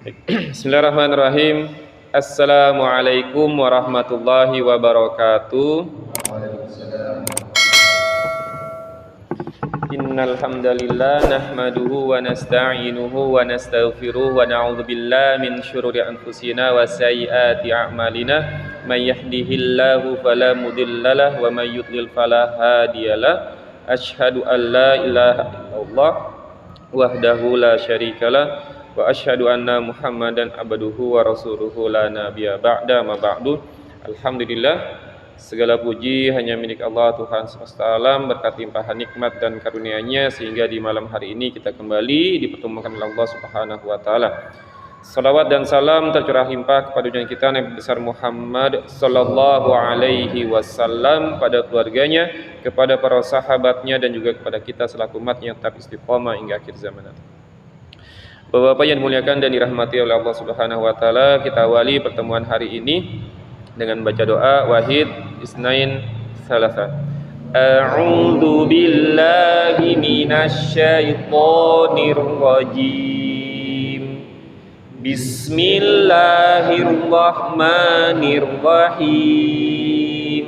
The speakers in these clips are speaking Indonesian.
Bismillahirrahmanirrahim. Assalamualaikum warahmatullahi wabarakatuh. Innal hamdalillah nahmaduhu wa nasta'inuhu wa nastaghfiruh wa na'udzu billahi min syururi anfusina wa sayyiati a'malina. May yahdihillahu fala mudhillalah wa may yudlil fala hadiyalah. Asyhadu an la ilaha illallah wahdahu la syarikalah wa asyhadu anna Muhammadan abduhu wa rasuluhu la nabiyya ba'da ma ba'du. Alhamdulillah, segala puji hanya milik Allah Tuhan semesta alam, berkat limpahan nikmat dan karunia-Nya sehingga di malam hari ini kita kembali dipertemukan oleh Allah Subhanahu wa taala. Salawat dan salam tercurah limpah kepada junjungan kita Nabi besar Muhammad sallallahu alaihi wasallam, pada keluarganya, kepada para sahabatnya, dan juga kepada kita selaku umatnya yang tetap istiqomah hingga akhir zaman. Bapak-bapak yang dimuliakan dan dirahmati oleh Allah Subhanahu wa taala, kita awali pertemuan hari ini dengan baca doa wahid isnain salasa. A'udzu billahi minasy syaithanir rajim. Bismillahirrahmanirrahim.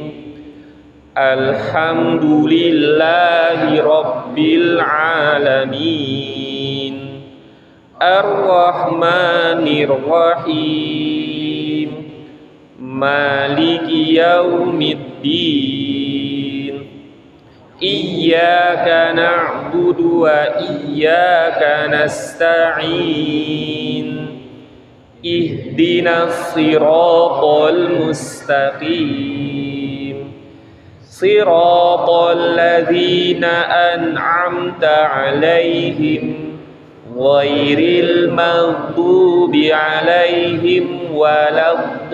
Alhamdulillahi rabbil alamin. Ar-Rahmanir Rahim. Maliki yaumiddin. Iyyaka na'budu wa iyyaka nasta'in. Ihdinas siratal mustaqim. Siratal ladzina an'amta 'alaihim ghairil maghdubi 'alaihim waladdallin.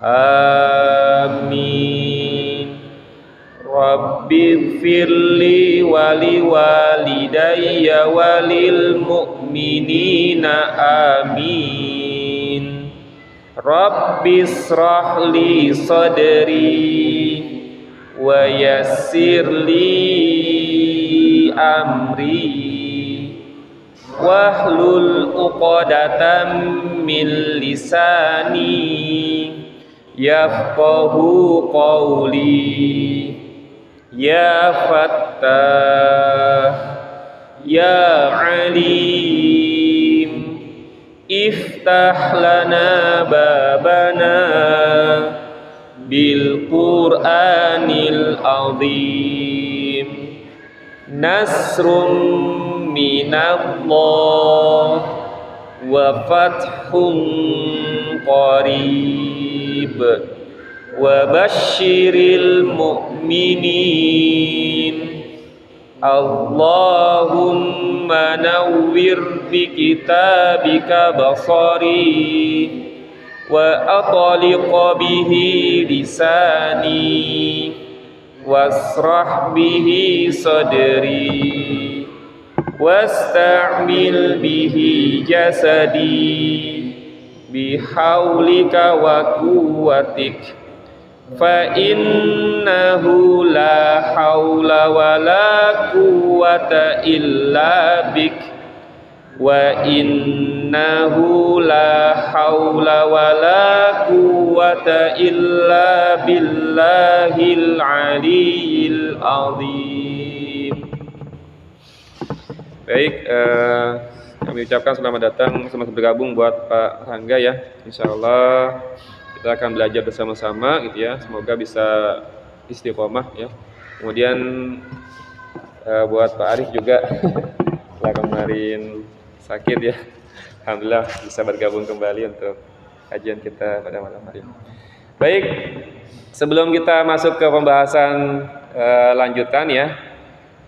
Amin. Rabbighfirli wa liwalidayya wa lil mu'minina amin. Rabbishrah li sadri wa yassir li amri wahlul 'uqdatam min lisani yafqahu qawli. Ya Fattah, Ya Alim, iftah lana babana bil Qur'anil azim. Nasrun minallah wa fathun qarib wa basyiril mu'minin. Allahumma nawwir bi kitabika basari wa atliq bihi lisani wasrah bihi sadri wasta'mil bihi jasadi bihaulika wa quwwatik fa innahu la haula wa la quwwata illa bik wa innahu la haula wa la quwwata illa billahil aliyyil azim. Baik, kami ucapkan selamat datang, selamat bergabung buat Pak Rangga ya. Insyaallah kita akan belajar bersama-sama gitu ya. Semoga bisa istiqomah ya. Kemudian buat Pak Arif juga setelah kemarin sakit ya, alhamdulillah bisa bergabung kembali untuk kajian kita pada malam hari ini. Baik, sebelum kita masuk ke pembahasan lanjutan ya,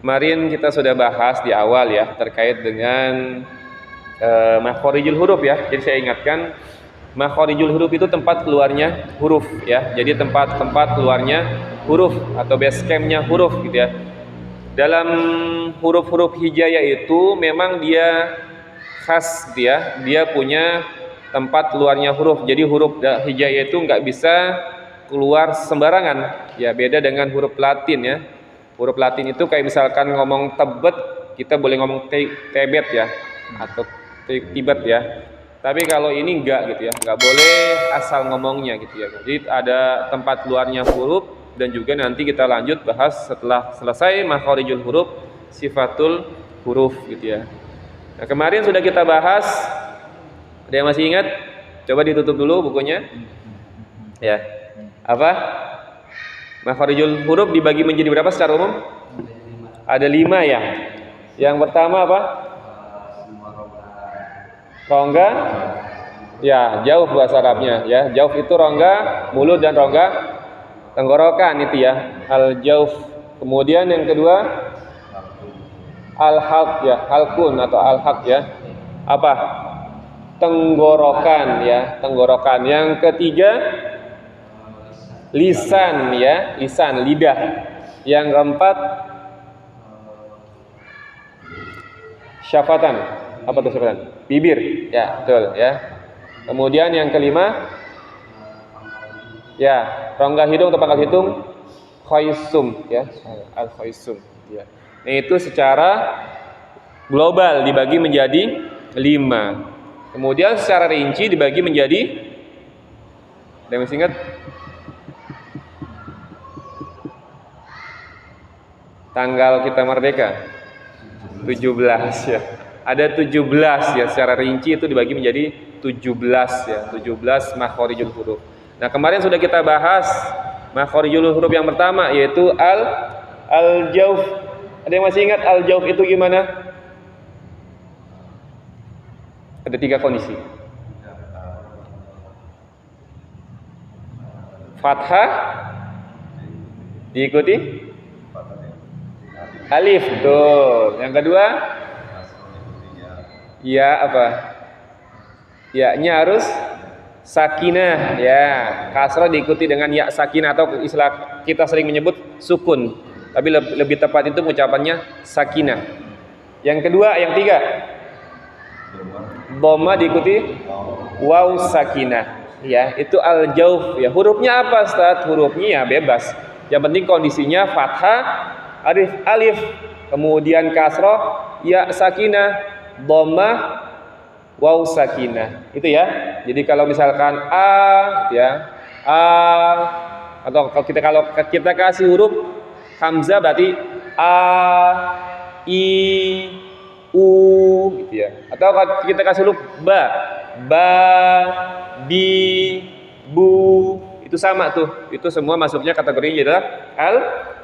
kemarin kita sudah bahas di awal ya terkait dengan makhorijul huruf ya. Jadi saya ingatkan, makhorijul huruf itu tempat keluarnya huruf ya. Jadi tempat keluarnya huruf atau base campnya huruf gitu ya. Dalam huruf-huruf hijaiyah itu memang dia khas dia punya tempat keluarnya huruf. Jadi huruf hijaiyah itu nggak bisa keluar sembarangan ya, beda dengan huruf Latin ya. Huruf Latin itu kayak misalkan ngomong Tebet, kita boleh ngomong Tebet ya, atau Tibet ya. Tapi kalau ini enggak gitu ya, enggak boleh asal ngomongnya gitu ya. Jadi ada tempat keluarnya huruf, dan juga nanti kita lanjut bahas setelah selesai makharijul huruf, sifatul huruf gitu ya. Nah, kemarin sudah kita bahas, ada yang masih ingat? Coba ditutup dulu bukunya. Ya. Apa? Makharijul huruf dibagi menjadi berapa secara umum? Ada 5 ya. Yang pertama apa? Rongga, ya jauh bahasa Arabnya ya. Jauh itu rongga mulut dan rongga tenggorokan itu ya. Al jauh. Kemudian yang kedua al halq ya, halkun atau al haq ya. Apa? Tenggorokan ya, tenggorokan. Yang ketiga lisan ya, lisan, lidah. Yang keempat syafatan. Apa itu syafatan? Bibir ya, betul ya. Kemudian yang kelima ya, rongga hidung atau pangkal hidung khaisum ya, al khaisum ya. Nah, itu secara global dibagi menjadi 5. Kemudian secara rinci dibagi menjadi, ada yang masih ingat? Tanggal kita merdeka 17 ya. Ada 17 ya, secara rinci itu dibagi menjadi 17 ya, 17 makharijul huruf. Nah, kemarin sudah kita bahas makharijul huruf yang pertama yaitu al-jauf. Ada yang masih ingat al-jauf itu gimana? Ada 3 kondisi. Fathah diikuti alif, betul. Yang kedua ya apa? Ya-nya harus sakinah ya. Kasrah diikuti dengan ya sakinah atau istilah kita sering menyebut sukun. Tapi lebih tepat itu ucapannya sakinah. Yang kedua, yang tiga dhamma diikuti waw sakinah. Ya, itu al-jauf ya. Hurufnya apa, Ustaz? Hurufnya ya bebas. Yang penting kondisinya fathah, alif, kemudian kasrah, ya sakinah, dhammah, waw sakinah. Itu ya. Jadi kalau misalkan a gitu ya. Atau kalau kita kasih huruf hamzah berarti a, i, u gitu ya. Atau kalau kita kasih huruf ba, bi, bu, itu sama tuh. Itu semua masuknya kategorinya adalah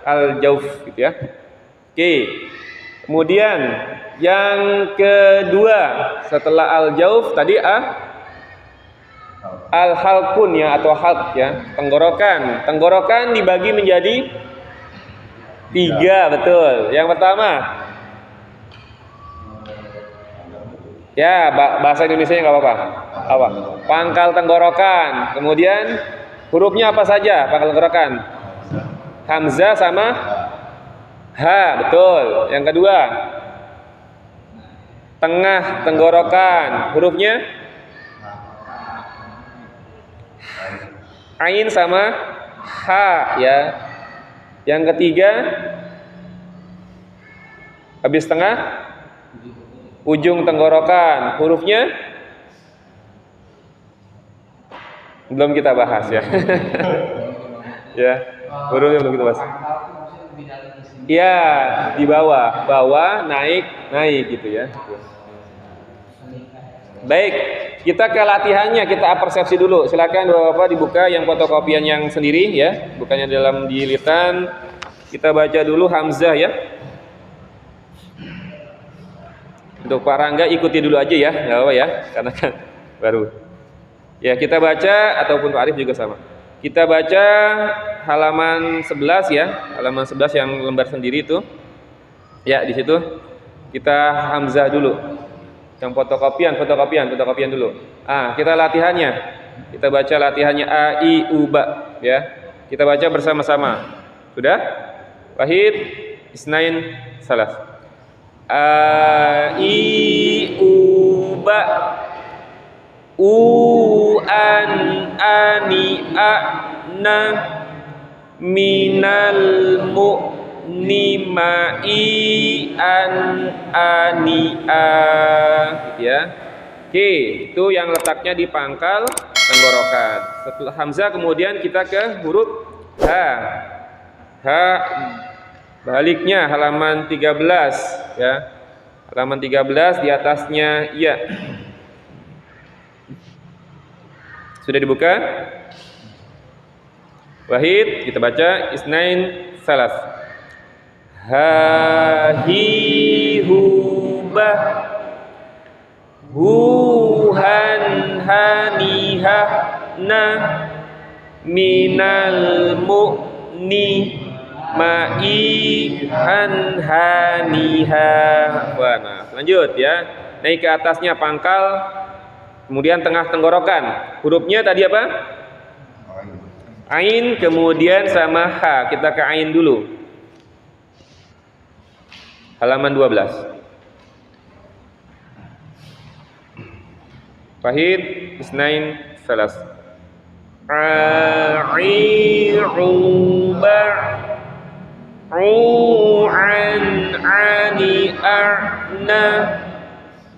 al-jauf gitu ya. Oke. Kemudian yang kedua setelah al-jauf tadi al-halqun ya, atau halq ya, tenggorokan. Tenggorokan dibagi menjadi 3, betul. Yang pertama ya, bahasa Indonesia nggak apa-apa. Apa? Pangkal tenggorokan. Kemudian hurufnya apa saja pangkal tenggorokan? Hamzah sama ha, betul. Yang kedua tengah tenggorokan, hurufnya ain sama ha ya. Yang ketiga habis tengah ujung tenggorokan, hurufnya belum kita bahas ya. Ya, hurufnya belum kita bahas. Ya, di bawah, naik gitu ya. Baik, kita ke latihannya, kita persepsi dulu. Silakan Bapak dibuka yang fotokopian yang sendiri ya, bukannya dalam dilitan. Kita baca dulu hamzah ya. Untuk Pak Rangga ikuti dulu aja ya, nggak apa ya, karena kan baru. Ya, kita baca, ataupun Pak Arif juga sama. Kita baca halaman 11 ya, halaman 11 yang lembar sendiri itu. Ya, di situ kita hamzah dulu. Yang fotokopian dulu. Kita latihannya. Kita baca latihannya a, i, u, ba ya. Kita baca bersama-sama. Sudah? Wahid, isnain, salas. A, i, u, ba, u, an, ani, a, na, minal, mu, mu'ni ma'i an ania, gitu ya. Oke, itu yang letaknya di pangkal tenggorokan. Setelah hamzah kemudian kita ke huruf H. H baliknya halaman 13 ya. Halaman 13 di atasnya ya. Sudah dibuka? Wahid, kita baca isnain salas. Ha hi hu bah hu han hani ha na minal mu'ni ma'i han hani ha. Wah, nah, lanjut ya. Naik ke atasnya pangkal, kemudian tengah tenggorokan. Hurufnya tadi apa? Ain, kemudian sama ha. Kita ke ain dulu. Halaman 12. Fahid isnain salas. A'i'ubah ru'an ani a'na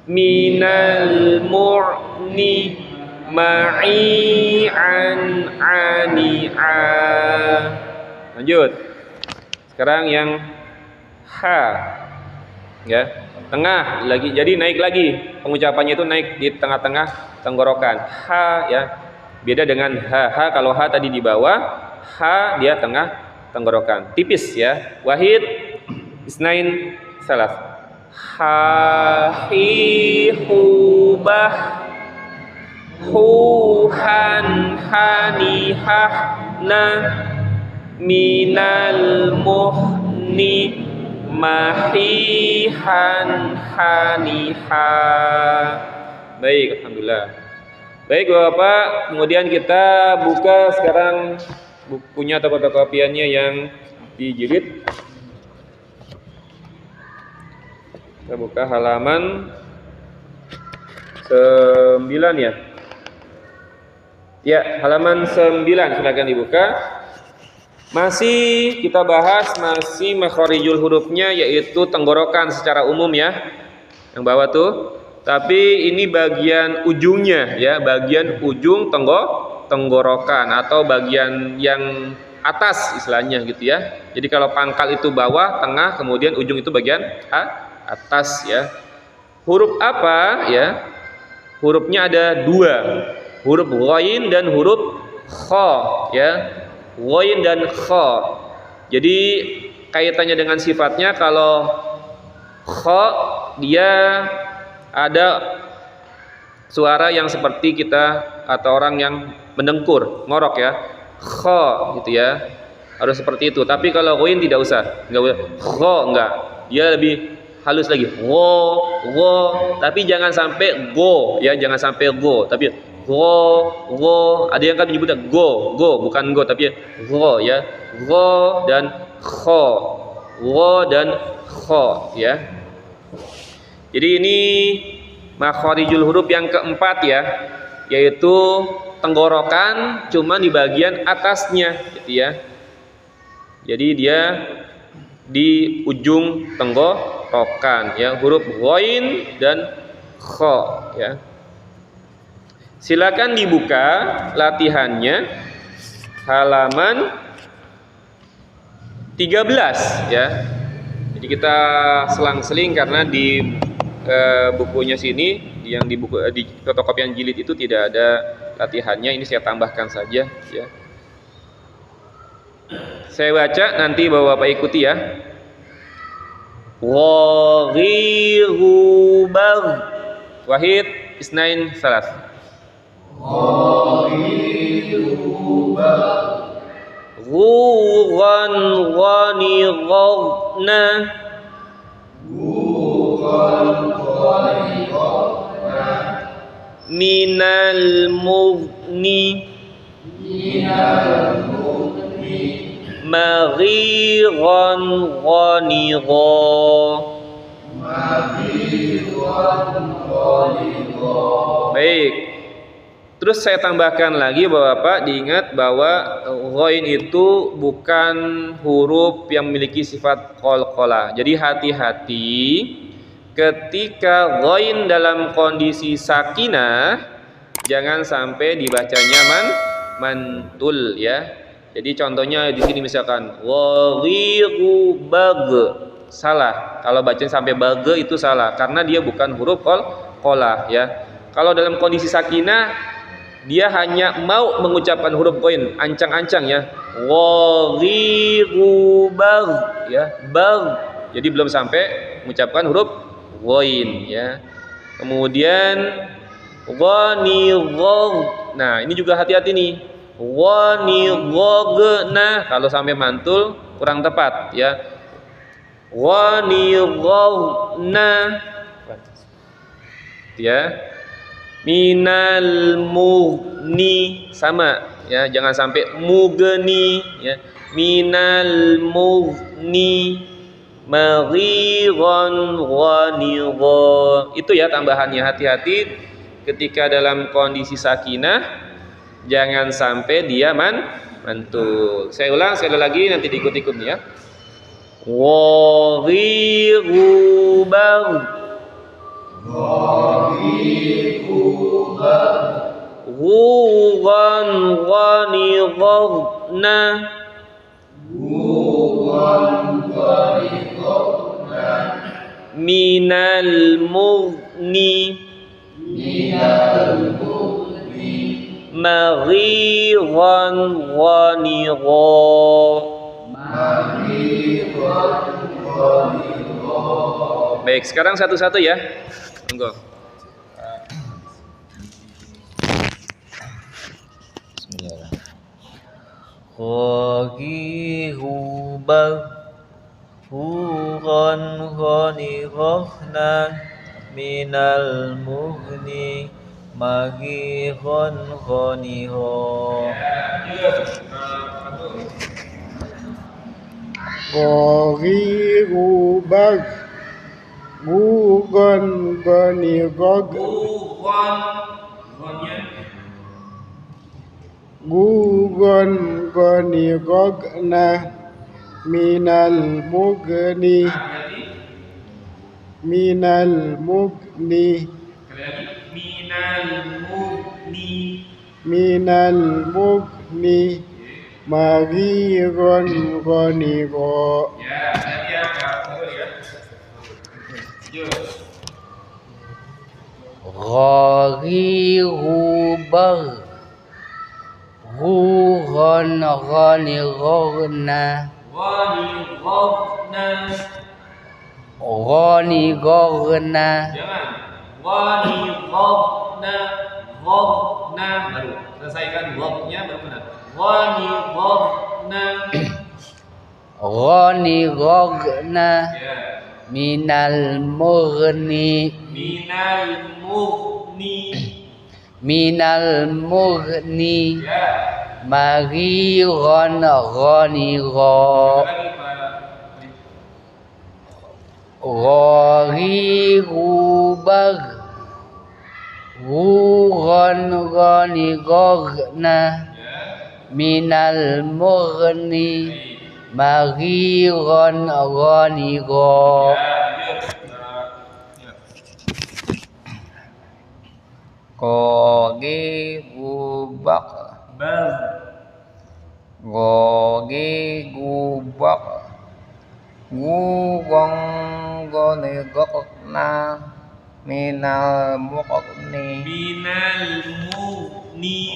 minal mu'ni ma'i'an ani'a. Lanjut. Sekarang yang ha ya, tengah lagi, jadi naik lagi pengucapannya itu, naik di tengah-tengah tenggorokan. Ha ya, beda dengan ha. Kalau ha tadi di bawah, ha dia tengah tenggorokan, tipis ya. Wahid isnain salas. Ha hi hu bah hu han hani ha na minal muhni mahi han hani ha. Baik, alhamdulillah. Baik Bapak, kemudian kita buka sekarang bukunya atau fotokopiannya yang dijilid. Kita buka halaman 9 ya. Ya, halaman 9 silakan dibuka. Masih kita bahas masih makharijul hurufnya, yaitu tenggorokan secara umum ya. Yang bawah tuh. Tapi ini bagian ujungnya ya, bagian ujung tenggorokan atau bagian yang atas istilahnya gitu ya. Jadi kalau pangkal itu bawah, tengah, kemudian ujung itu bagian atas ya. Huruf apa ya? Hurufnya ada 2. Huruf ghain dan huruf kha ya. Ghain dan kha. Jadi kaitannya dengan sifatnya, kalau kha dia ada suara yang seperti kita atau orang yang mendengkur, ngorok ya. Kha gitu ya. Harus seperti itu. Tapi kalau ghain tidak usah. Enggak usah. Kha enggak. Dia lebih halus lagi. Go. Tapi jangan sampai go ya, jangan sampai go. Tapi go. Ada yang kan menyebutnya go, bukan go tapi go ya. Go dan kha. Go dan kha ya. Jadi ini makharijul huruf yang keempat ya, yaitu tenggorokan cuma di bagian atasnya gitu ya. Jadi dia di ujung tenggorokan ya, huruf ghain dan kha ya. Silakan dibuka latihannya halaman 13 ya. Jadi kita selang-seling karena di bukunya sini, yang di buku di fotokopian jilid itu tidak ada latihannya. Ini saya tambahkan saja ya. Saya baca, nanti Bapak ikuti ya. Ghairiru bagh. Wahid isnain salas. Ghairiru bagh. Ghuran ghani ghadna. Minal mughni maghiran ghanigha. Baik, Terus saya tambahkan lagi Bapak-bapak, diingat bahwa ghain itu bukan huruf yang memiliki sifat qalqalah. Jadi hati-hati ketika ghain dalam kondisi sakinah, jangan sampai dibacanya mantul ya. Jadi contohnya di sini misalkan ghairiru bag, salah. Kalau baca sampai bag itu salah karena dia bukan huruf qalqalah ya. Kalau dalam kondisi sakinah dia hanya mau mengucapkan huruf ghain, ancang-ancang ya. Ghairiru bag ya, bag. Jadi belum sampai mengucapkan huruf ghain ya. Kemudian ghanigh. Nah, ini juga hati-hati nih. Ghanigh. Kalau sampai mantul kurang tepat ya. Ghanighna. Ya. Minal mughni sama ya, jangan sampai mugni ya. Minal mughni maghiran ghanigha. Itu ya tambahannya, hati-hati ketika dalam kondisi sakinah jangan sampai dia mantul. Saya ulang sekali lagi nanti diikut-ikut ya. Ghairiru bag, ghugan ghanighna, minal mughni maghiran ghanigha. Baik, sekarang satu-satu ya. Monggo. Ghairiru bag, ghugan ghanighna, minal mughni maghiran ghanigha. Ghairiru bag, ghugan ghanighna, ghugan ghanighna, minal mughni maghiran ghanigha. Ghairiru bag, ghugan ghanighna, ghanighna. Ghanighna, ghna baru selesaikan ghnya baru benar. Ghanighna, minal mughni maghiran ghanigha. Ghairiru bag, ghugan ghanighna, minal mughni maghiran ghanigha. Ghairiru bag, ghairiru bag, ghugan ghanighna, minal mughni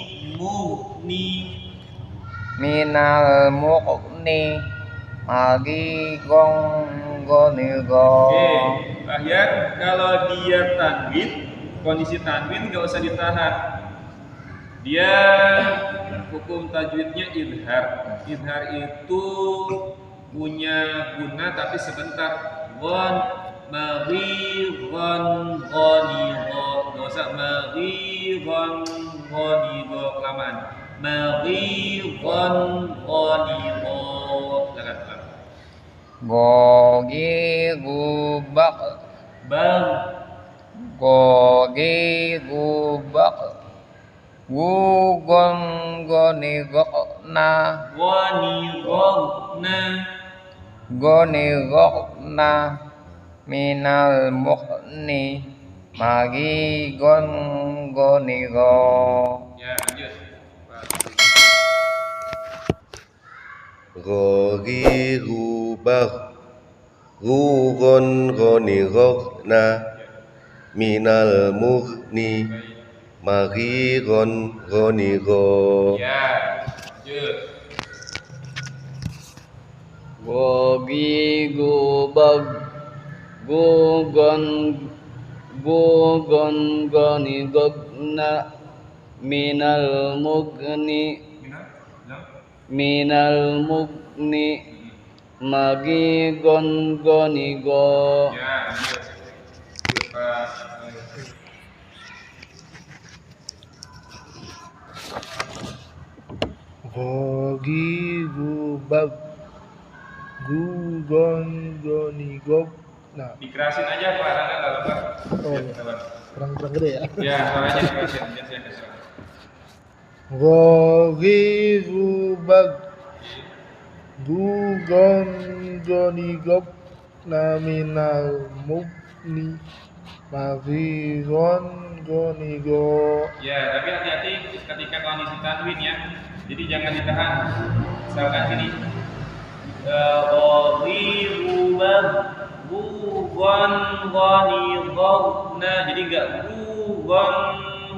maghiran ghanigha. Bahyan kalau dia tanwin, kondisi tanwin nggak usah ditahan. Dia hukum tajwidnya idhar. Idhar itu punya guna tapi sebentar. Gon maghiran ghanigha. Nggak usah maghiran ghanigha kelamaan. Maghiran ghanigha. Silakan. Ghairiru bag, Bang. ghairiru bag, Gugon goni gokna Ghanighabna goni gokna minal mukni magi gon goni go. Ya, lanjut. Ghoriru bagh Rugon ghanighabna minal mughni Maghiron ghanigo. Ya, lanjut. Gogi gubag gugon goni gogna minal mugni magi gon goni go. Ya, lanjut. Gogi gubag gugon gonigok. Nah, Dikerasin aja Pak, Rana nggak apa-apa. Oh. kurang gede ya. Ya, suaranya dikerasin, biar saya kesel. Gogi gubag gugon gonigok naminal mukni Maghiron gonigo. Ya, tapi hati-hati ketika kondisi tanwin ya. Jadi jangan ditahan. Misalkan sini gharibubab bugon ghanighabna. Jadi enggak bugon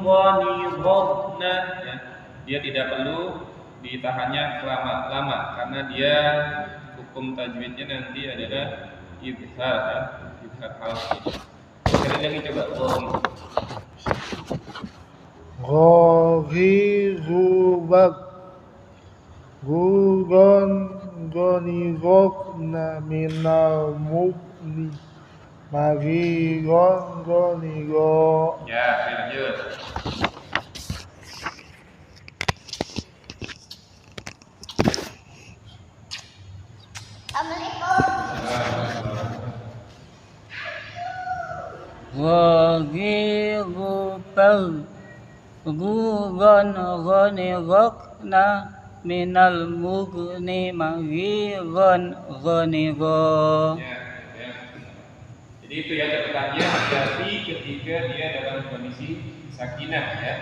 ghanighabna ya. Dia tidak perlu ditahannya lama karena dia hukum tajwidnya nanti adalah idhar ya, idhar halqi. Sekali lagi coba Gogi gubag gugon gonigok naminal mukni Maghiron gonigo. Ya, lanjut. Gogi gubag gugon goni gokna minal mugni magi gon goni go. Ya. Jadi itu ya catatannya, hati-hati ketika dia dalam kondisi sakinah ya.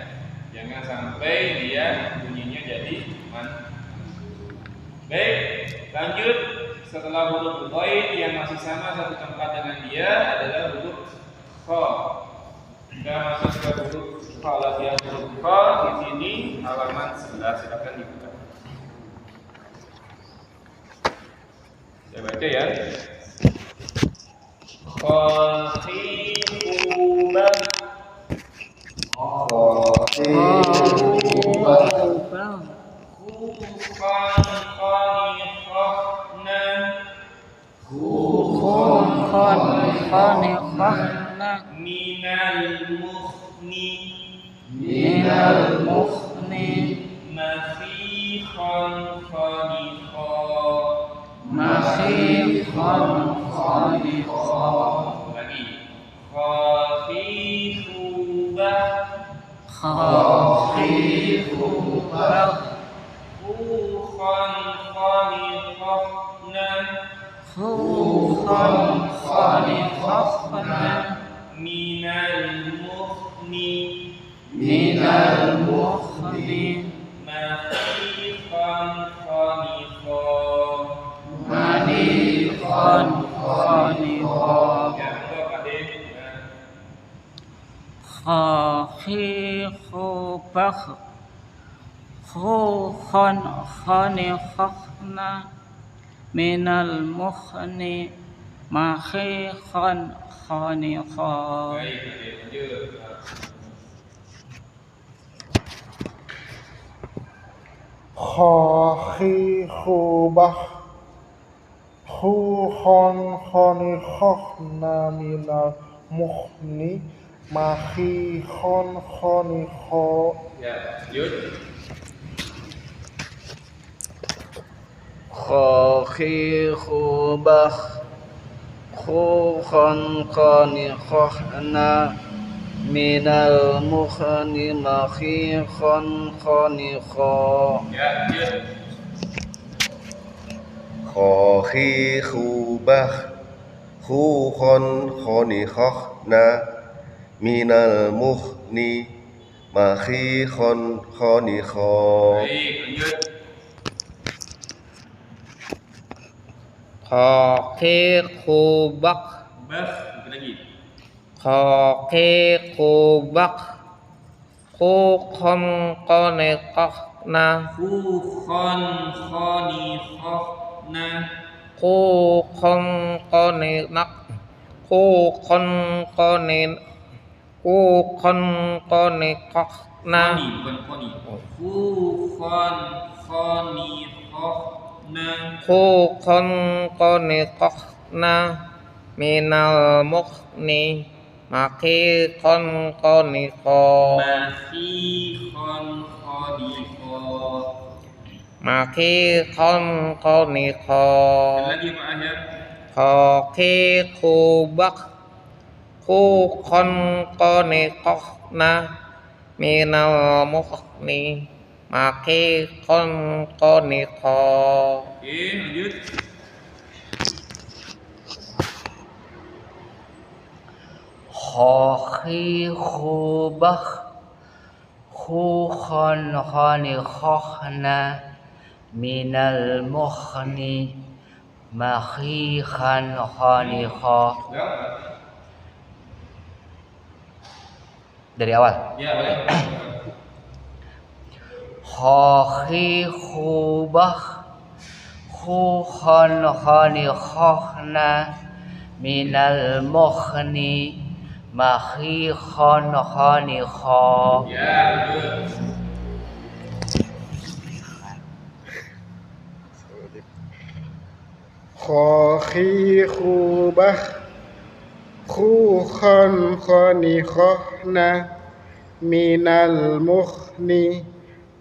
Jangan sampai dia bunyinya jadi man. Baik, lanjut. Setelah huruf ghain yang masih sama satu tempat dengan dia adalah huruf kha. Kita masuk ke huruf kha, latihan huruf kha di sini halaman 11, silakan dibuka. Saya baca ya. Khafifubah minal mukhni masikhan khaniqa lagi khafifubah minal mukhni masikhan khaniqa. Ya, enggak Pak De. Khafifubah khaniqna minal mukhni makhikhan khaniqa. Baik, lanjut. Khahi khubah Khukhon khanikhna minal mukhni Makhihon khaniho. Ya, lanjut. Khafifubah khukhon khanikhna minal mukhni makhikhan khanikha. Ya, lanjut. Khohi khubah khukhon khonikhna minal mukhni makhikhon khonikha. Baik, lanjut. Khubak Bah, lagi. khubak khukhon khanikhna Khukhon khonikhna khukhon khaninak khukhon khanikhna khoni, bukan khoni. Khukhon khonikhna khukhon khanikhna minal mukhni makhikhan khanikha. makhikhan khonikha. Makhikhan khanikha. Lagi Pak Ahyar. Khubak khukhon khanikhna minal mukhni makhikhan khanikha. Oke, lanjut. Khubak khukhon khanikhna minal mukhni makhikhan khanikha. Dari awal. Ya, boleh. Khubak khukhon khanikhna minal mukhni makhikhan khanikha. Ya, lanjut. Khohi khubah khukhon khanikhna minal mukhni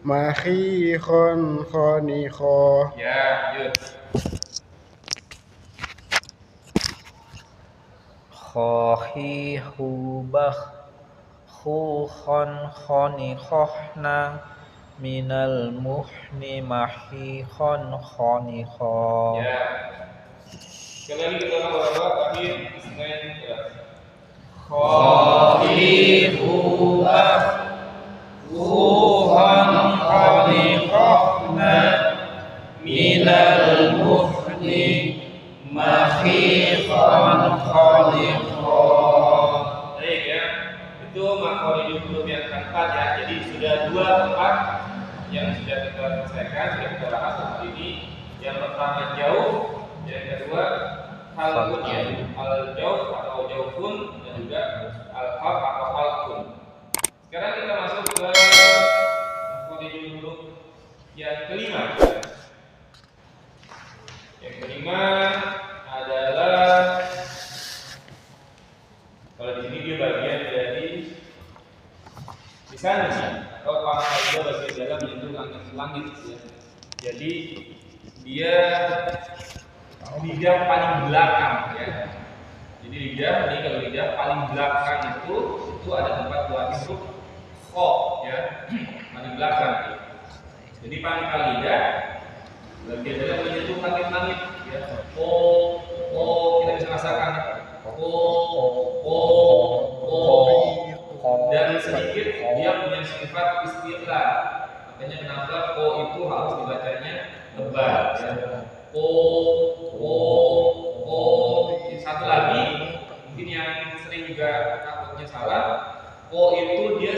makhikhan khanikha. Ya, lanjut. Khubak khukhon khanikhna minal mukhni makhikhan khanikha. Ya. Sekali lagi kita bawa tapi istilahnya keras. Khubak khukhon khanikhna minal mukhni makhikhan khanikha. Baik ya. Itu makhraj huruf yang keempat ya. Jadi sudah dua tempat yang sudah kita selesaikan, sudah kita bahas hari ini. Yang pertama jauh, yang kedua halqun ya. Al-jauh atau jauhun dan juga al-haq atau halqun. Sekarang kita masuk ke makhraj huruf yang kelima. Yang kelima adalah kalau di sini dia bagian dari lisan atau pangkal dia bagian dalam menyentuh langit ya. Jadi dia lidah paling belakang ya. Jadi lidah ini kalau lidah paling belakang itu ada tempat buat huruf kho ya. Paling belakang. Jadi pangkal lidah bagian dalam menyentuh langit-langit ya. Kita bisa rasakan dan sedikit dia punya sifat istiqlal. Makanya kenapa itu harus dibacanya lebar ya. Satu lagi mungkin yang sering juga takutnya salah, itu dia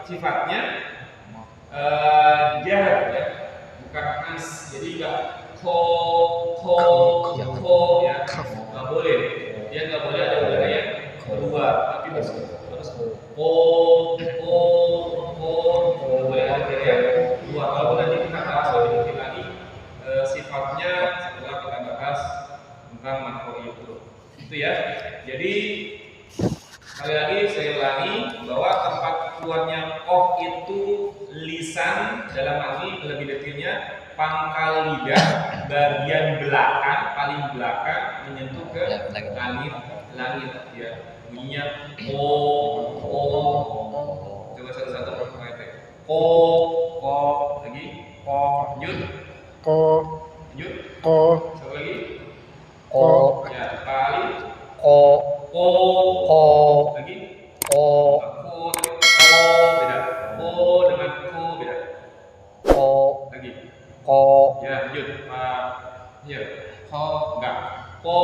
sifatnya jahar ya, bukan khas. Jadi enggak ya, nggak boleh. Dia nggak boleh ada udara yang keluar, tapi harus nggak boleh ada udara yang keluar. Kalau nanti kita bahas lebih detail lagi sifatnya setelah kita bahas tentang makhraj huruf. Itu ya. Jadi sekali lagi saya ulangi bahwa tempat keluarnya qaf itu lisan, dalam arti lebih detailnya pangkal lidah bagian belakang paling belakang menyentuh ke langit ya. Bunyinya ko. Coba satu-satu pakai ko lagi yud ko yud ko satu lagi ko ya kali ko lagi ko beda dengan ko beda ko lagi ko ya yud ya ko enggak ko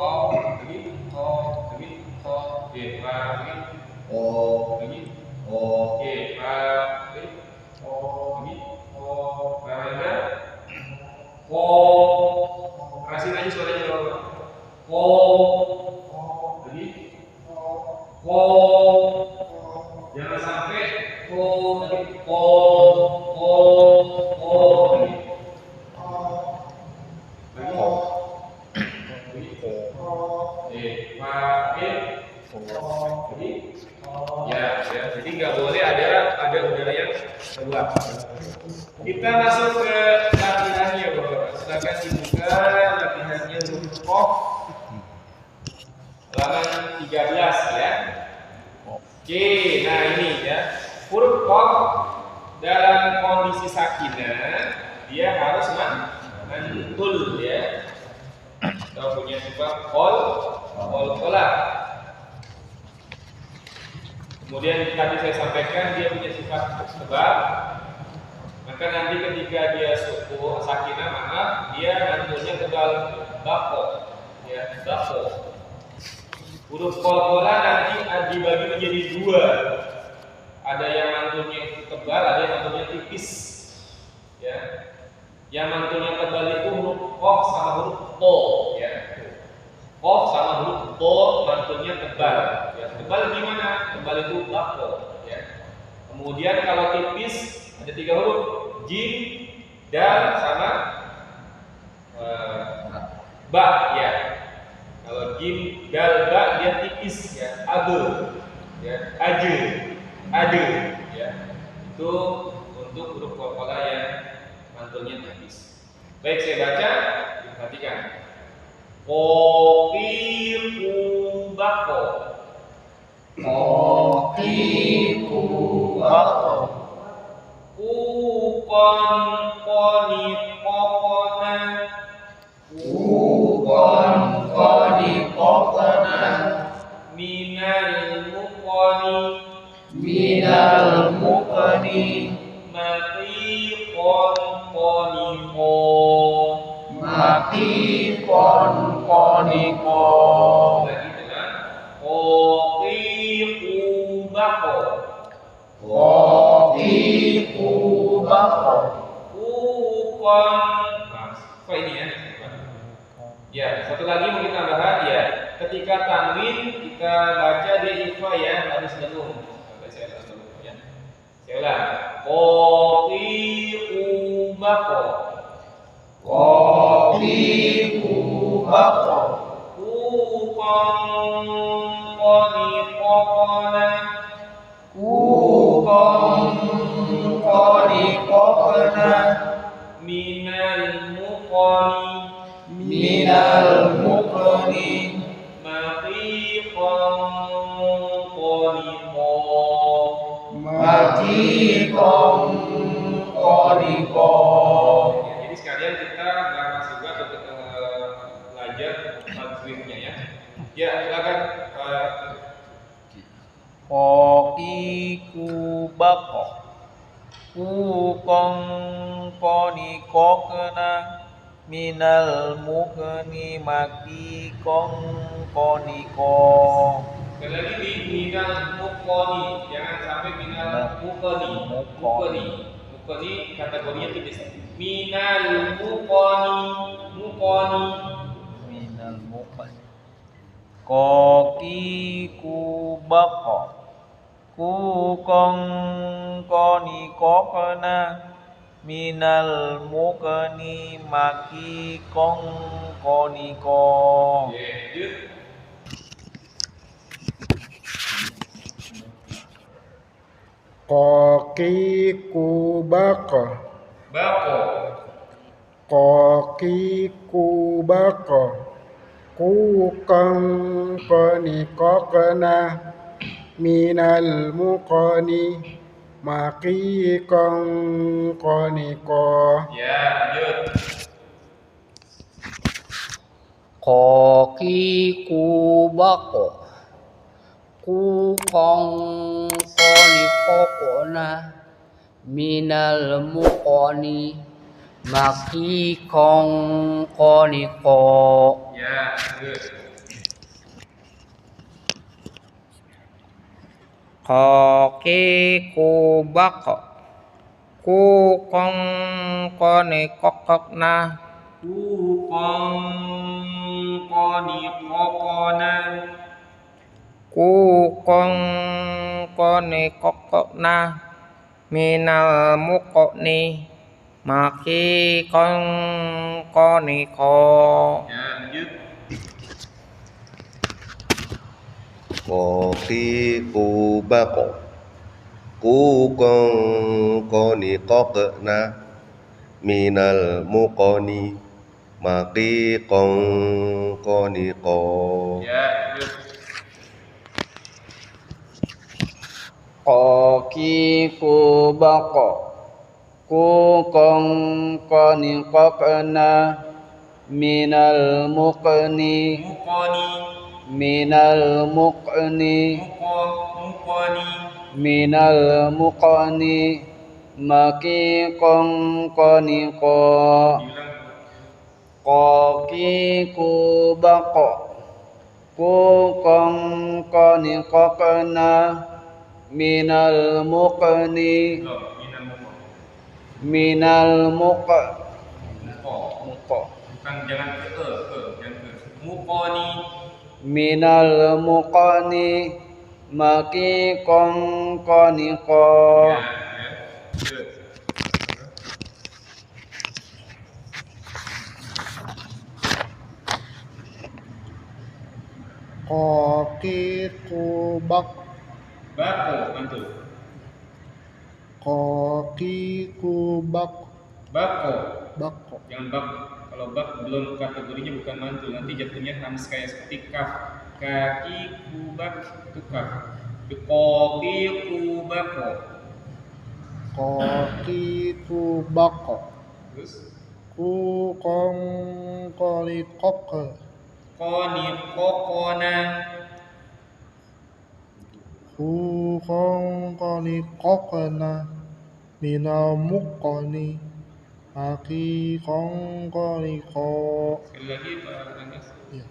lagi lagi lagi lagi oke lagi lagi rasain aja suaranya dulu lagi jangan sampai lagi jadi nggak boleh ada udara yang keluar. Kita masuk ke latihannya, Bapak. Silakan dibuka latihannya huruf Qaf halaman 13 ya. Oke, nah ini ya huruf Qaf dalam kondisi sakinah dia harus mantul ya. Kita punya sifat qola. Kemudian tadi saya sampaikan dia punya sifat tebal. Maka nanti ketika dia suku sakinah maka dia mantulnya tebal bako. Ya, bako. Huruf qalqalah nanti dibagi menjadi dua. Ada yang mantulnya tebal, ada yang mantulnya tipis. Ya. Yang mantulnya tebal itu huruf qaf sama huruf to, ya. Qaf sama huruf to mantulnya tebal. Ya, tebal gimana? Tebal itu bako, ya. Kemudian kalau tipis ada 3 huruf, jim, dal sama ba, ya. Kalau jim, dal, ba dia tipis, ya. Abe, ya. Ade, ya. Itu untuk huruf qalqalah yang mantulnya tipis. Baik, saya baca, perhatikan. Qoqiqu baqo. Qoqiqu baqo. Uqon qoni qoqona. Uqon qoni qoqona. Minal muqoni. Minal muqani. Maqiqon qoni qo. Maqiqon qoni qo. Lagi dengan qoqiqu baqo. Qoqiqu baqo. Uqon. Apa ini ya? Ya, satu lagi mungkin tambahan ya. Ketika tanwin kita baca dia ikhfa ya, harus dengung. Saya ulang dulu ya. Saya ulang. Qoqiqu baqo. Qoqiqu baqo. Uqon qoni qoqona. Uqon qoni qoqona. Minal muqoni. Minal muqani. Maqiqon qoni qo. Maqiqon qoni qo. Jadi sekalian kita bahas juga untuk belajar tajwidnya ya. Ya, silakan Qoqiqu baqo. Uqon qoni qoqna. Minal muqni maqiqon qoni qo. sekali lagi di minal muqoni, jangan sampai minal muqoni. Muqoni kategorinya tipis. Minal muqoni. Minal muqni. Qoqiqu baqo. Uqon qoni qoqna. Minal muqni maqiqon qoni qo. Lanjut. Qoqiqu baqo. Baqo. Qoqiqu baqo. ku kong koni kokna minal mukoni maki kong koni ko Ya, lanjut. Koki ku bako ku kong koni kokona minal mukoni maki kong koni ko Ya, lanjut. Koki ku bako ku kong koni kokokna Kukong koni kokona ku kong koni kokokna minal mukoni maki kong koni ko ya lanjut koki ku bako ku kong koni kokna minal mukoni maki kong koni ko ya lanjut Koki ku bako ku kong koni kokna minal mukni mukoni minal mukni mukoni minal mukni maki kong koni ko bilang koki ku bako ku kong koni kokna minal mukni belum minal muko muko bukan jangan ke jangan ke mukoni minal mukni maki kong koni ko ya lanjut koki ku bak bako mantul koki ku bak bako bako jangan bak kalau bak belum kategorinya bukan mantul nanti jatuhnya harus kayak seperti kaf kaki kubak itu kaf koki kubako koki ku bako terus ku kong koni koke koni kokona ku kong koni kokena minal mukoni maki kong koni ko sekali lagi Pak Anas ya.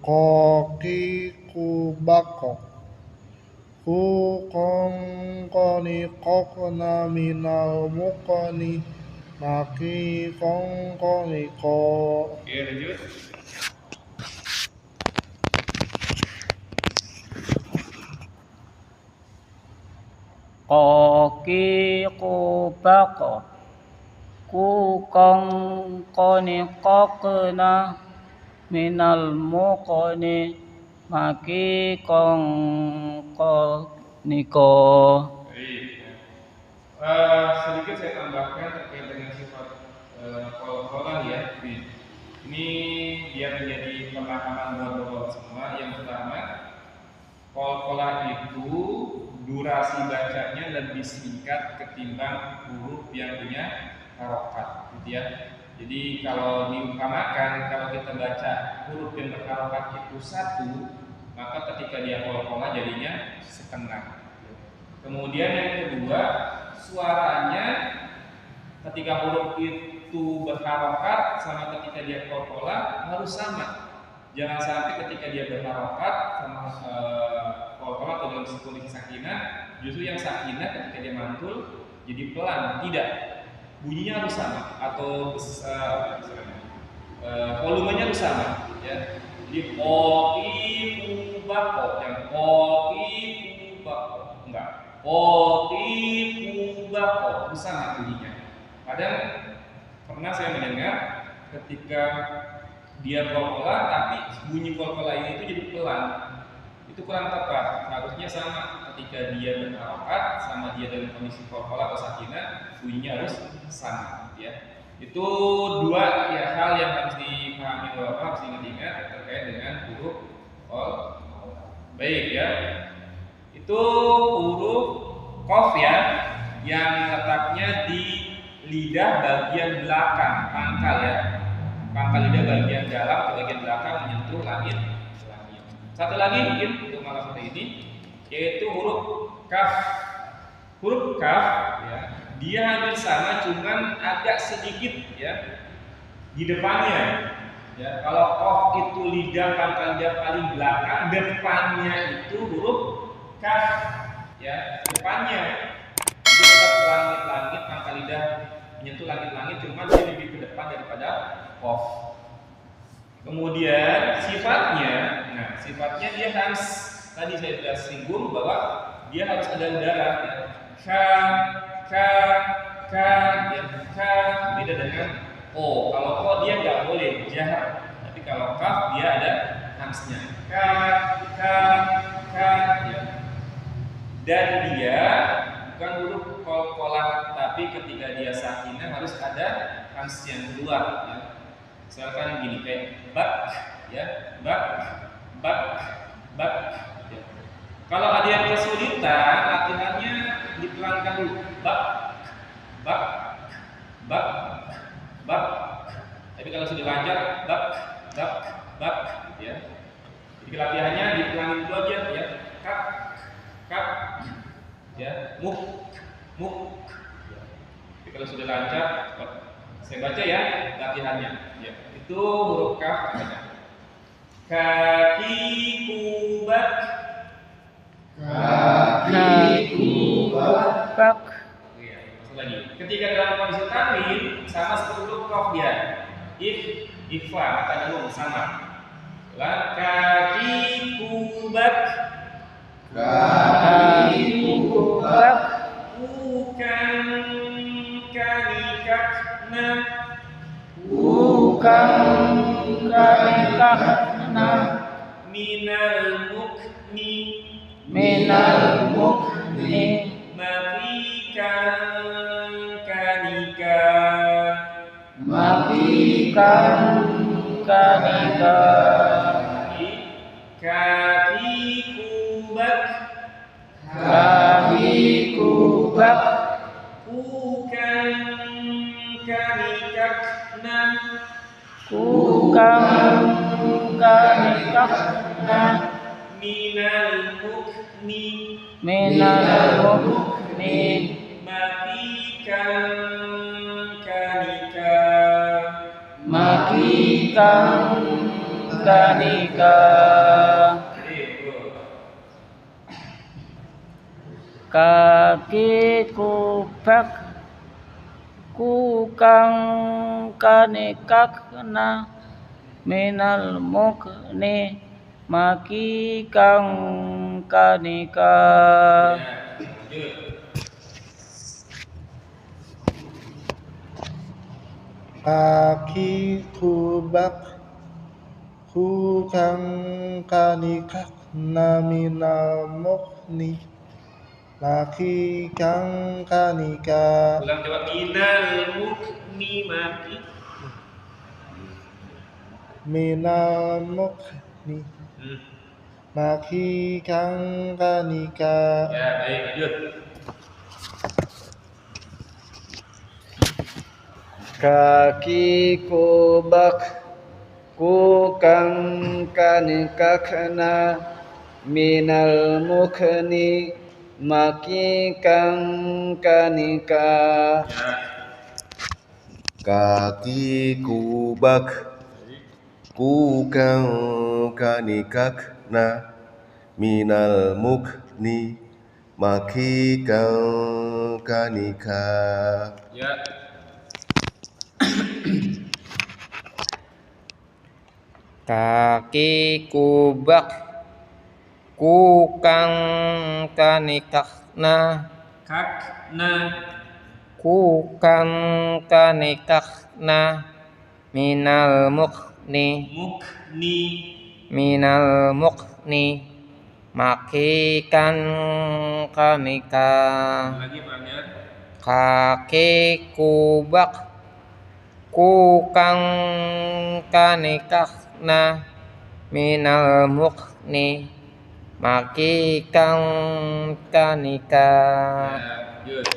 Koki ku bako ku kong koni kokena minal mukoni maki kong koni ko oke lanjut koki ku bako ku kong koni kokna minal mukni maki kong koni ko baik sedikit saya tambahkan terkait dengan sifat kol-kolan ya ini biar menjadi pemahaman buat bapak semua yang pertama kol-kolan itu durasi bacanya lebih singkat ketimbang huruf yang punya harokat gitu ya jadi kalau diumpamakan kalau kita baca huruf yang berharokat itu satu maka ketika dia kol-kolan jadinya setengah kemudian yang kedua suaranya ketika huruf itu berharokat sama ketika dia kol-kolan harus sama jangan sampai ketika dia berharokat sama kol-kolan atau dalam kondisi sakinah justru yang sakinah ketika dia mantul jadi pelan tidak bunyinya harus sama atau volumenya harus sama ya jadi koki kubako yang koki kubako enggak koki kubako harus sama bunyinya kadang pernah saya mendengar ketika dia kol-kola tapi bunyi kol-kola ini itu jadi pelan itu kurang tepat harusnya sama ketika dia berharokat sama dia dalam kondisi kol-kola atau sakinah bunyinya harus sama ya Itu dua ya hal yang harus dipahami bahwa harus diingat-ingat terkait dengan huruf qol. Baik ya. Itu huruf qaf ya yang letaknya di lidah bagian belakang pangkal ya. Pangkal lidah bagian dalam ke bagian belakang menyentuh langit. Satu lagi mungkin untuk malam hari ini yaitu huruf kaf. Huruf kaf ya, dia hampir sama cuman agak sedikit ya di depannya. Ya, kalau qaf itu lidah pangkal lidah paling belakang, depannya itu huruf kaf ya, depannya. Jadi tetap langit-langit pangkal lidah menyentuh langit-langit cuman dia lebih ke depan daripada qaf. Kemudian sifatnya, nah sifatnya dia harus tadi saya sudah singgung bahwa dia harus ada udara ya. Ka beda dengan o. Kalau o dia nggak boleh jahar, tapi kalau kaf dia ada hamsnya. Ka ya. Dan dia bukan huruf qalqalah, tapi ketika dia sakinah harus ada hams yang keluar ya. Misalkan gini kayak bak ya, bak ya. Kalau ada yang kesulitan latihannya dipelankan dulu. Bak. Tapi kalau sudah lancar, bak ya. Jadi latihannya dipelangin dulu aja ya. Kap ya, muk. Ya. Tapi kalau sudah lancar, saya baca ya latihannya. Ya, itu huruf kaf namanya. Kaki kubak. Bak. Iya, masuk lagi. Ketika dalam kondisi tanwin sama seperti huruf qaf dia. Ifa kata dulu sama. Kaki kubak. Bak. Bukan kanikakna. Kanikakna. Minal mukni. Makikan kanika. Kaki kubak. Bukan kanikakna. Minal mukni. Makikan kanika. Kaki kubak. Kukang kanikakna. Minal mukni. Makikan kanika. Kaki kubak hukang kanikakna minal mukni maki kang kanika. Ulang jawab minal mukni maki. Minal mukni maki kang kanika. Ya baik lanjut. Kaki kubak kukang kanikakna minal mukni maki kang kanika. Kaki kubak kukang kanikakna minal mukni maki kang kanika. Ya. Kaki kubak kukang kanikakna. Kukang kanikakna minal mukni makikan kanika. Lagi Pak ya. Kaki kubak ku kang kanikahna minal mukni maki kang kanika Good.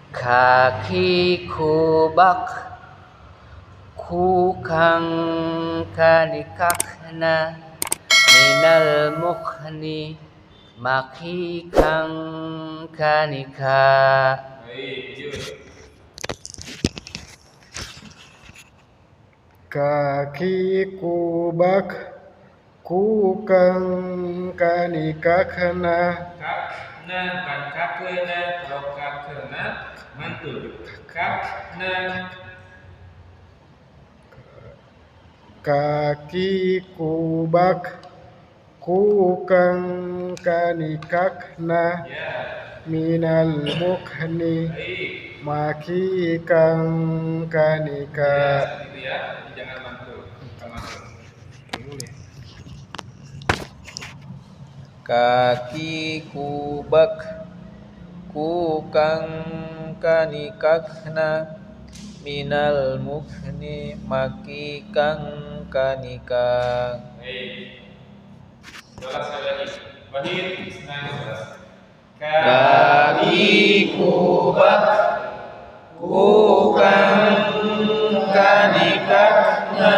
kaki kubak ku kang kanikahna minal mukni maki kang kanika Baik, good. Kaki kubak ku kang kanikahna Kakna bukan kakena, kalau kakena mantul. Kakna kaki kubak ku kang kanikahna ya. minal mukni Baik. maki kang kanika Seperti itu ya. Jadi jangan mantul. Bukan mantul. kaki kubak ku kang kanikahna minal mukni maki kang kanika Baik. Jelas sekali lagi. Wahid, senang jelas. kaki kubak ku kang kanikahna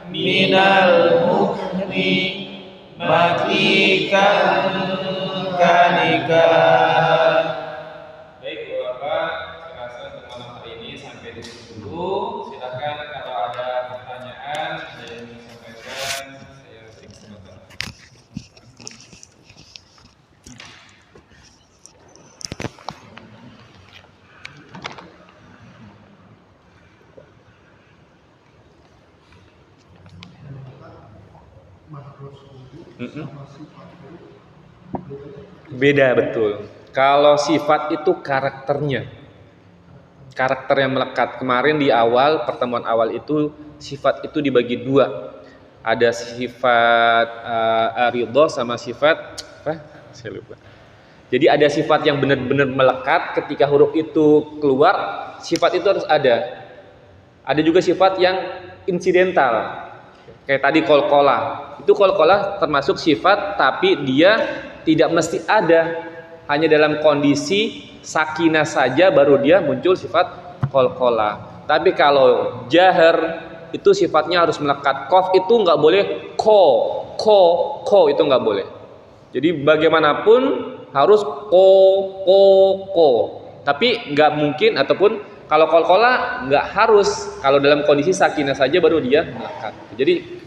minal mukni maki kang kanika Baik, Bapak, saya rasa untuk malam hari ini sampai di situ dulu. Silakan kalau ada pertanyaan yang ingin disampaikan, saya beri kesempatan. Beda betul. Kalau sifat itu karakternya, karakter yang melekat. Kemarin di awal pertemuan awal itu sifat itu dibagi dua. Ada sifat ridho sama sifat apa? Saya lupa. Jadi ada sifat yang benar-benar melekat ketika huruf itu keluar, sifat itu harus ada. Ada juga sifat yang insidental. Kayak tadi kolkolah. Itu kolkolah termasuk sifat tapi dia tidak mesti ada. Hanya dalam kondisi sakinah saja baru dia muncul sifat kolkolah. Tapi kalau jahar itu sifatnya harus melekat. Kof itu nggak boleh ko itu nggak boleh. Jadi bagaimanapun harus ko. Tapi nggak mungkin ataupun kalau kolkolah nggak harus. Kalau dalam kondisi sakinah saja baru dia melekat. Jadi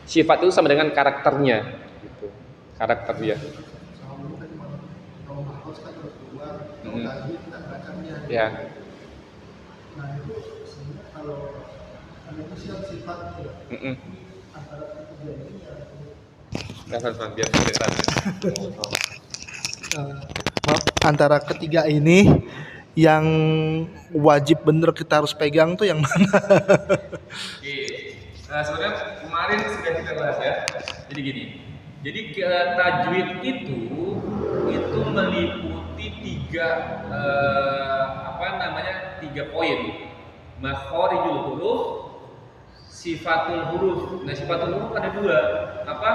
sifat itu sama dengan karakternya, gitu. Karakter dia. Ya. Nah itu sebenarnya kalau ada itu sifat antara ketiga ini Biar antara ketiga ini yang wajib bener kita harus pegang tuh yang mana? Oke. Nah, sebenarnya kemarin sudah kita bahas ya. Jadi gini. Jadi tajwid itu meliputi tiga poin. Makhorijul huruf, sifatul huruf. Nah, sifatul huruf ada dua. Apa?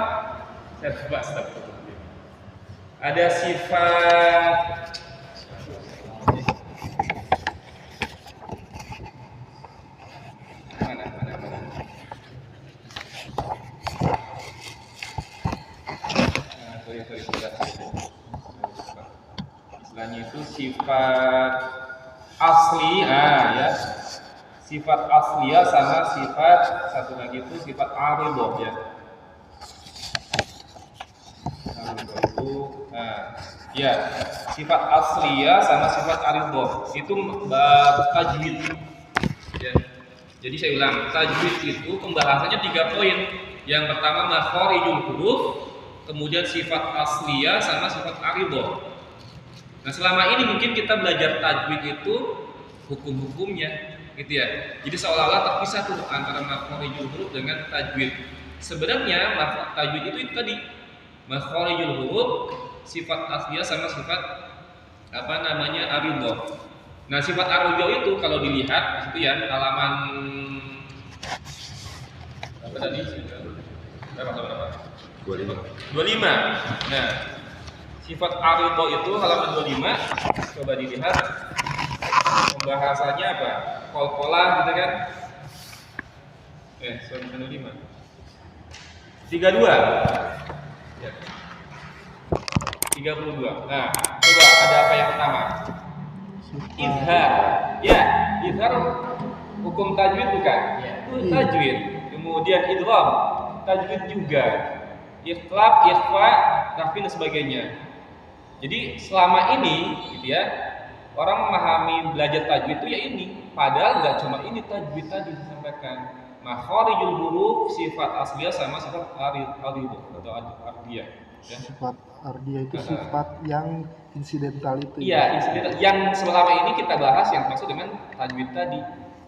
Saya bahas ada sifat mana. Istilahnya itu sifat asli, ya. Sifat asliya sama sifat satu lagi itu sifat aridoh ya. Ya, sifat asliya sama sifat aridoh itu tajwid. Ya. Jadi saya ulang, tajwid itu pembahasannya 3 poin. Yang pertama makhorijul huruf, kemudian sifat asliya sama sifat aridoh. Nah, selama ini mungkin kita belajar tajwid itu hukum-hukumnya, gitu ya. Jadi seolah-olah terpisah tuh antara makhorijul huruf dengan tajwid. Sebenarnya tajwid itu tadi makhorijul huruf, sifat asliya sama sifat Aridho. Nah, sifat aridho itu kalau dilihat di situ ya halaman apa tadi? Berapa? 25. Nah, sifat aridho itu halaman 25. Coba dilihat pembahasannya apa? Kol-kolah gitu kan? 25. 32. Ya. 32. Nah, coba ada apa yang pertama? Izhar. Ya, izhar hukum tajwid bukan? Itu tajwid. Kemudian idgham, tajwid juga. Ikhlas, ikhfa, rafin dan sebagainya. Jadi selama ini gitu ya, orang memahami belajar tajwid itu ya ini. Padahal nggak cuma ini tajwid tadi disampaikan. Makharijul huruf, sifat asliyah sama sifat aridho atau ardiyah. Ya. Sifat ardiyah itu sifat yang insidental itu. Iya, insidental yang selama ini kita bahas yang maksud dengan tajwid tadi.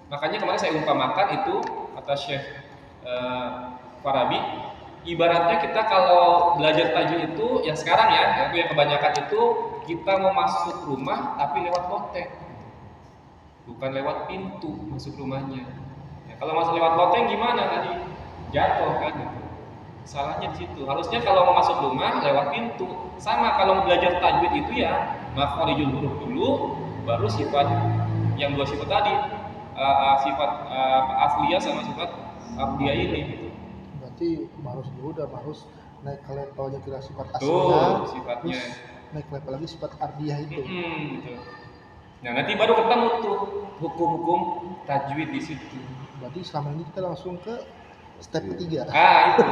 Makanya kemarin saya umpamakan itu kata Syekh Farabi, ibaratnya kita kalau belajar tajwid itu yang sekarang ya, yang kebanyakan itu kita mau masuk rumah tapi lewat loteng, bukan lewat pintu masuk rumahnya. Ya, kalau masuk lewat loteng gimana tadi? Jatuh kan? Salahnya di situ. Harusnya kalau mau masuk rumah lewat pintu. Sama kalau belajar tajwid itu ya makharijul huruf dulu, baru sifat yang dua sifat tadi, sifat asliyah sama sifat ardiyah ini. Berarti harus dulu dan harus naik ke levelnya kira sifat Tuh, asliyah. sifatnya. Terus naik level lagi sifat ardiyah itu. Gitu. Nah, nanti baru ketemu tuh hukum-hukum tajwid di situ. Berarti selama ini kita langsung ke step ketiga. Itu.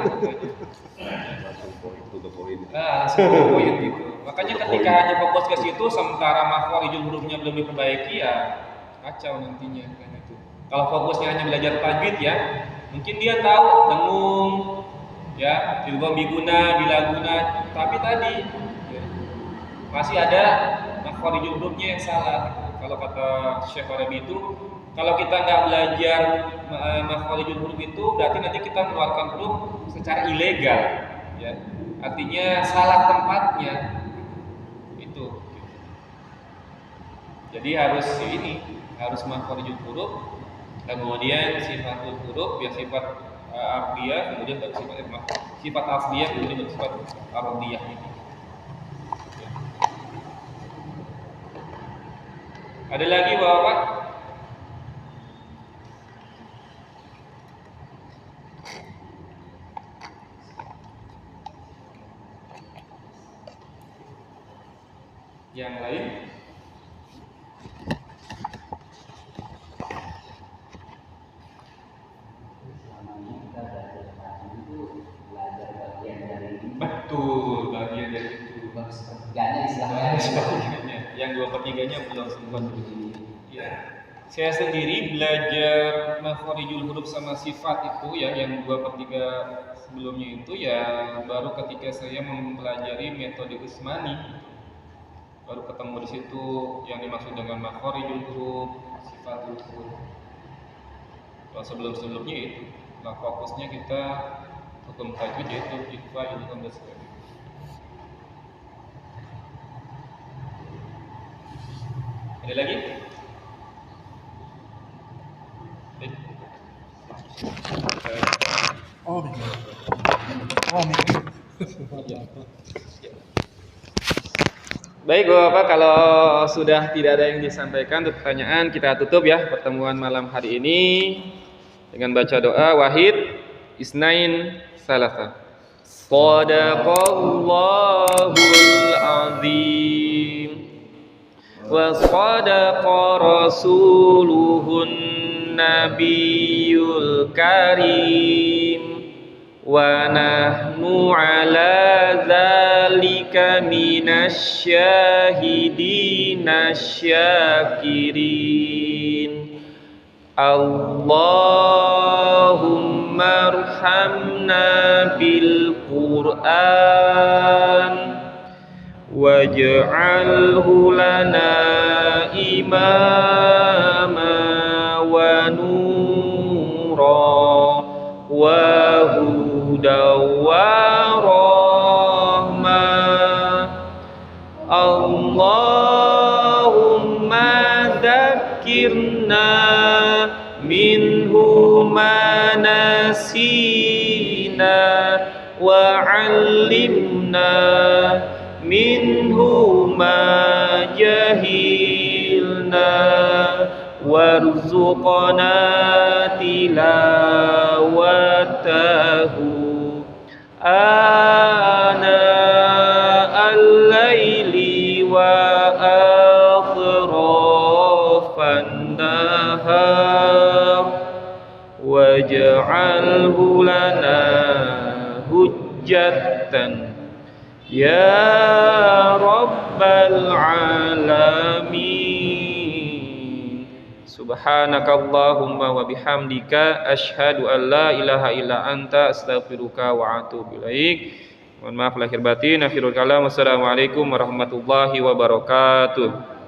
Langsung poin to the point. Langsung ke poin gitu. Makanya ketika hanya fokus ke situ sementara makharijul hurufnya belum diperbaiki ya kacau nantinya kan itu. Kalau fokusnya hanya belajar tajwid ya, mungkin dia tahu dengung ya, idgham biguna, bilaguna, tapi tadi ya, masih ada makharijul hurufnya yang salah. Kalau kata Syekh Farabi itu, kalau kita nggak belajar makharijul huruf itu berarti nanti kita mengeluarkan huruf secara ilegal ya. Artinya salah tempatnya. Itu. Jadi harus harus makharijul huruf, kemudian sifatul huruf ya sifat ardiyah, kemudian baru sifat asliyah, kemudian baru sifat ardiyah ini. Ada lagi Bapak? Yang lain? Betul, bagian dari itu. Sepertiganya istilahnya. Sepertiganya. Yang 2/3-nya belum sempat. Ya. Saya sendiri belajar makharijul huruf sama sifat itu ya, yang 2/3 sebelumnya itu ya baru ketika saya mempelajari metode Usmani. Baru ketemu di situ yang dimaksud dengan makharijul huruf, sifatul huruf. Kalau sebelum-sebelumnya itu, nah fokusnya kita hukum tajwid yaitu ikhfa, idgham dan sebagainya. Ada lagi? Baik Bapak, kalau sudah tidak ada yang disampaikan untuk pertanyaan, kita tutup ya pertemuan malam hari ini dengan baca doa wahid isnain salasa. Shadaqallahul azim wa shadaqa rasuluhun nabiyul karim wa nahnu ala dzalika minasyahidina syakirin. Allahumma arhamna bil Qur'an waj'alhu lana imama wa nura wa huda wa rahmah. Allah نسينا وعلمنا منه ما جهلنا وارزقنا تلاوته آناء الليل وأطراف النهار واجعله لنا حجة يا رب العالمين. Subhanakallahumma wa bihamdika asyhadu an la ilaha illa anta astaghfiruka wa atubu ilaik. Mohon maaf lahir batin, akhirul kalam. Wassalamualaikum warahmatullahi wabarakatuh.